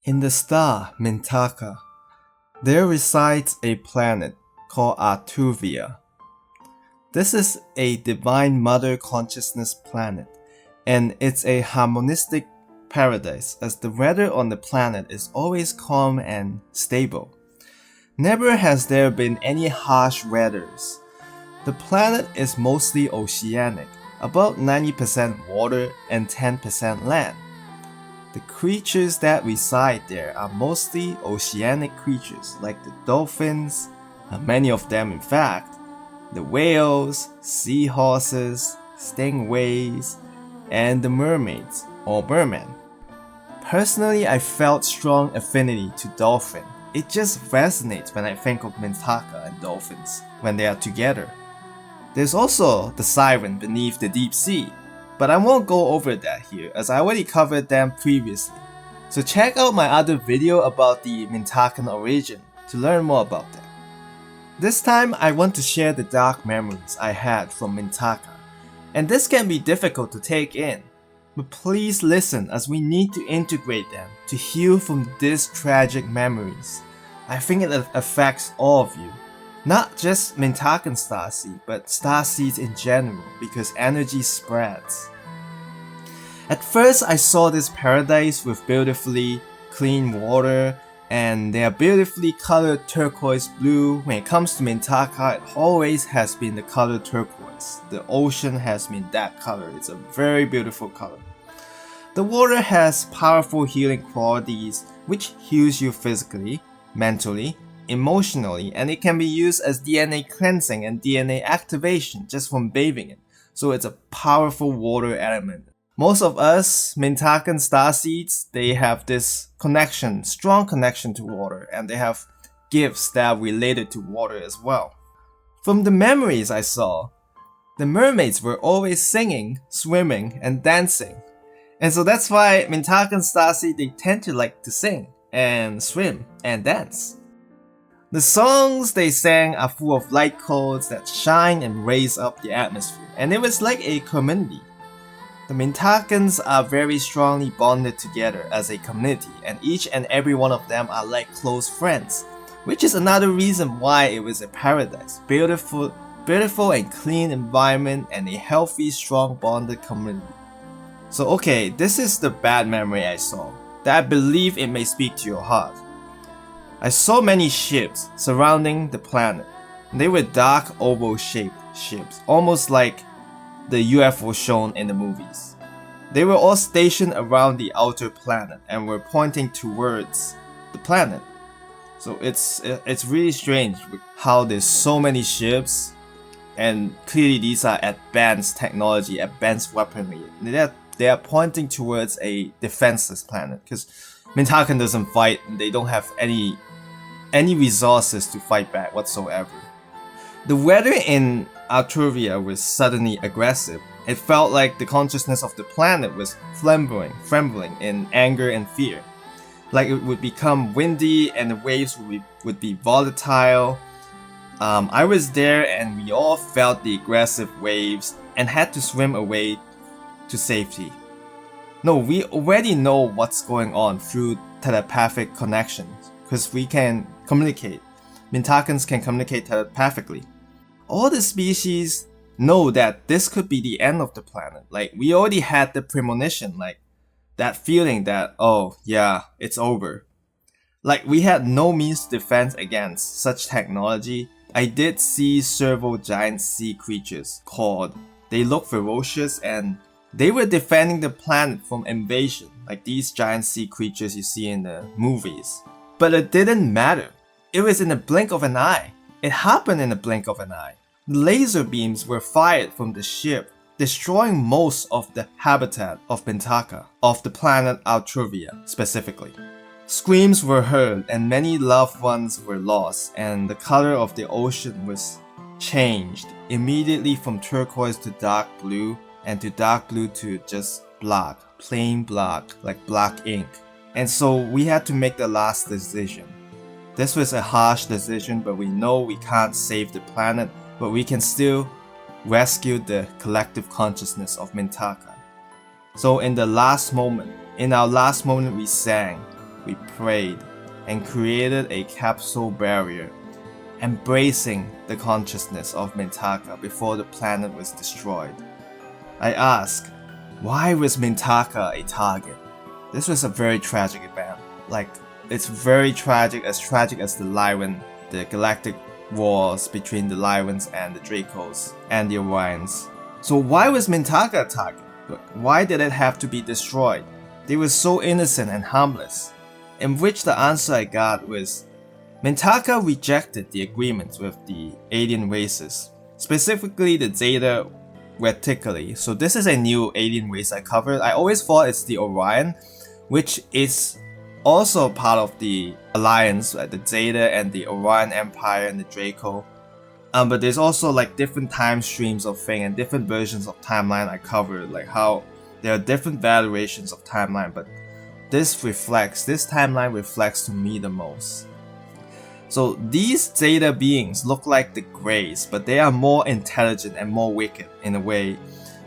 In the star Mintaka, there resides a planet called Artuvia. This is a divine mother consciousness planet, and it's a harmonistic paradise as the weather on the planet is always calm and stable. Never has there been any harsh weathers. The planet is mostly oceanic, about 90% water and 10% land. The creatures that reside there are mostly oceanic creatures like the dolphins, many of them in fact, the whales, seahorses, stingrays, and the mermaids or mermen. Personally, I felt strong affinity to dolphin. It just resonates when I think of Mintaka and dolphins when they are together. There's also the siren beneath the deep sea, but I won't go over that here as I already covered them previously. So check out my other video about the Mintakan origin to learn more about that. This time I want to share the dark memories I had from Mintaka, and this can be difficult to take in, but please listen as we need to integrate them to heal from these tragic memories. I think it affects all of you. Not just Mintakan Starseed, but Starseeds in general, because energy spreads. At first I saw this paradise with beautifully clean water, and they are beautifully colored turquoise blue. When it comes to Mintaka, it always has been the color turquoise. The ocean has been that color. It's a very beautiful color. The water has powerful healing qualities, which heals you physically, mentally, emotionally, and it can be used as DNA cleansing and DNA activation just from bathing it. So it's a powerful water element. Most of us, Mintakan Starseeds, they have this connection, strong connection to water, and they have gifts that are related to water as well. From the memories I saw, the mermaids were always singing, swimming, and dancing. And so that's why Mintakan Starseed, they tend to like to sing, and swim, and dance. The songs they sang are full of light codes that shine and raise up the atmosphere, and it was like a community. The Mintakans are very strongly bonded together as a community, and each and every one of them are like close friends, which is another reason why it was a paradise. Beautiful and clean environment and a healthy, strong bonded community. So okay, this is the bad memory I saw, that I believe it may speak to your heart. I saw many ships surrounding the planet. They were dark oval-shaped ships, almost like the UFO shown in the movies. They were all stationed around the outer planet and were pointing towards the planet. So it's really strange how there's so many ships, and clearly these are advanced technology, advanced weaponry. They are pointing towards a defenseless planet because Mintakan doesn't fight, and they don't have any resources to fight back whatsoever. The weather in Artuvia was suddenly aggressive. It felt like the consciousness of the planet was trembling in anger and fear. Like it would become windy and the waves would be volatile. I was there and we all felt the aggressive waves and had to swim away to safety. No, we already know what's going on through telepathic connections because we can communicate. Mintakans can communicate telepathically. All the species know that this could be the end of the planet. Like, we already had the premonition, like, that feeling that, oh, yeah, it's over. Like, we had no means to defend against such technology. I did see several giant sea creatures called. They look ferocious and they were defending the planet from invasion, like these giant sea creatures you see in the movies. But it didn't matter. It was in the blink of an eye. It happened in the blink of an eye. Laser beams were fired from the ship, destroying most of the habitat of Mintaka, of the planet Artuvia specifically. Screams were heard and many loved ones were lost, and the color of the ocean was changed immediately from turquoise to dark blue, and to dark blue to just black, plain black, like black ink. And so we had to make the last decision. This was a harsh decision, but we know we can't save the planet, but we can still rescue the collective consciousness of Mintaka. So in our last moment we sang, we prayed and created a capsule barrier, embracing the consciousness of Mintaka before the planet was destroyed. I ask, why was Mintaka a target? This was a very tragic event. Like, it's very tragic as the Lyran, the galactic wars between the Lyrans and the Dracos and the Orions. So why was Mintaka a target? Why did it have to be destroyed? They were so innocent and harmless. In which the answer I got was, Mintaka rejected the agreement with the alien races, specifically the Zeta Reticuli. So this is a new alien race I covered. I always thought it's the Orion, which is also part of the alliance, like the Zeta and the Orion Empire and the Draco. But there's also like different time streams of thing and different versions of timeline I covered, like how there are different variations of timeline, but this timeline reflects to me the most. So these Zeta beings look like the Greys, but they are more intelligent and more wicked in a way.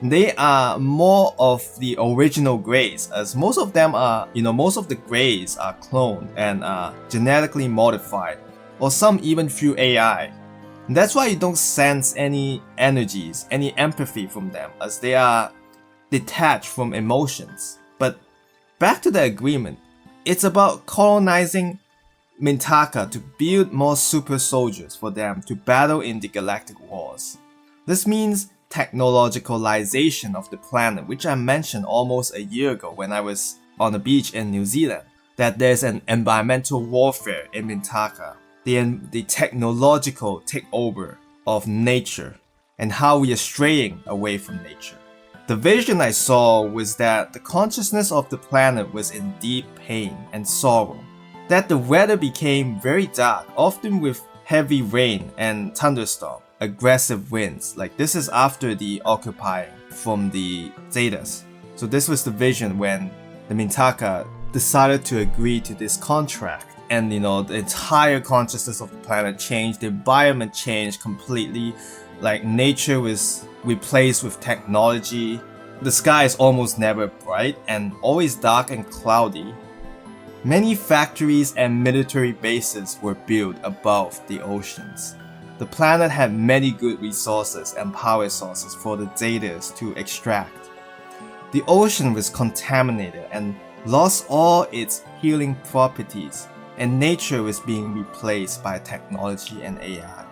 They are more of the original Greys, as most of them are, most of the Greys are cloned and genetically modified, or some even through AI. And that's why you don't sense any energies, any empathy from them, as they are detached from emotions. But back to the agreement, it's about colonizing Mintaka to build more super soldiers for them to battle in the galactic wars. This means technologicalization of the planet, which I mentioned almost a year ago when I was on the beach in New Zealand, that there's an environmental warfare in Mintaka, the technological takeover of nature, and how we are straying away from nature. The vision I saw was that the consciousness of the planet was in deep pain and sorrow, that the weather became very dark, often with heavy rain and thunderstorm, aggressive winds. Like this is after the occupying from the Zetas. So this was the vision when the Mintaka decided to agree to this contract, and the entire consciousness of the planet changed, the environment changed completely, like nature was replaced with technology. The sky is almost never bright and always dark and cloudy. Many factories and military bases were built above the oceans. The planet had many good resources and power sources for the Zetas to extract. The ocean was contaminated and lost all its healing properties, and nature was being replaced by technology and AI.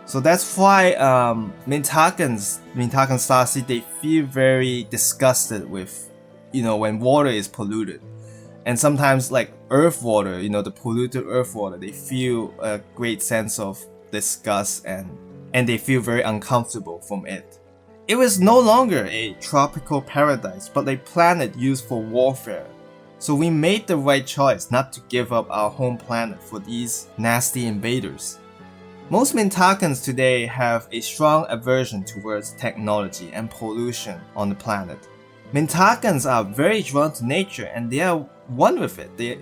So that's why Mintakan Starseed, they feel very disgusted with, when water is polluted. And sometimes like earth water, the polluted earth water, they feel a great sense of disgust and they feel very uncomfortable from it. It was no longer a tropical paradise, but a planet used for warfare. So we made the right choice not to give up our home planet for these nasty invaders. Most Mintakans today have a strong aversion towards technology and pollution on the planet. Mintakans are very drawn to nature and they are one with it.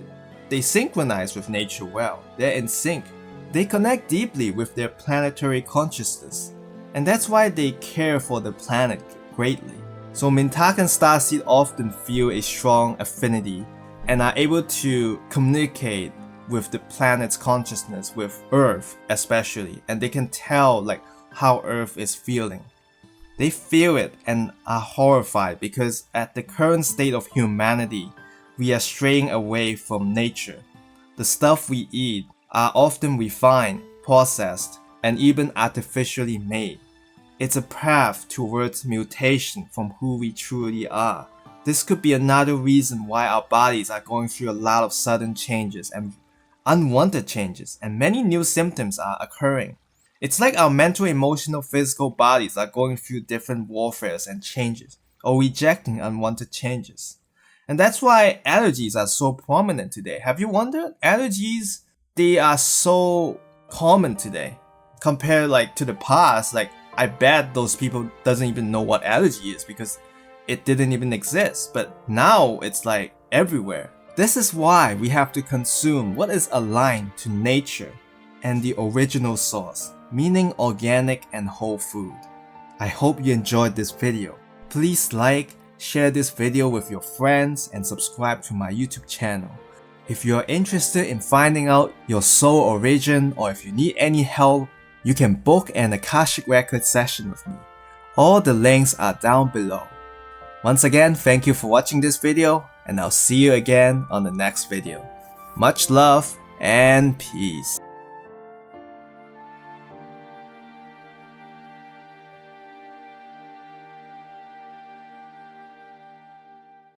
They synchronize with nature well. They're in sync. They connect deeply with their planetary consciousness. And that's why they care for the planet greatly. So Mintakan Starseed often feel a strong affinity and are able to communicate with the planet's consciousness, with Earth especially, and they can tell like how Earth is feeling. They feel it and are horrified because at the current state of humanity, we are straying away from nature. The stuff we eat are often refined, processed, and even artificially made. It's a path towards mutation from who we truly are. This could be another reason why our bodies are going through a lot of sudden changes and unwanted changes, and many new symptoms are occurring. It's like our mental, emotional, physical bodies are going through different warfares and changes, or rejecting unwanted changes. And that's why allergies are so prominent today. Have you wondered? Allergies, they are so common today. Compared like to the past, like I bet those people doesn't even know what allergy is because it didn't even exist. But now it's like everywhere. This is why we have to consume what is aligned to nature and the original source, meaning organic and whole food. I hope you enjoyed this video. Please like, share this video with your friends and subscribe to my YouTube channel. If you are interested in finding out your soul origin, or if you need any help, you can book an Akashic record session with me. All the links are down below. Once again, thank you for watching this video, and I'll see you again on the next video. Much love and peace.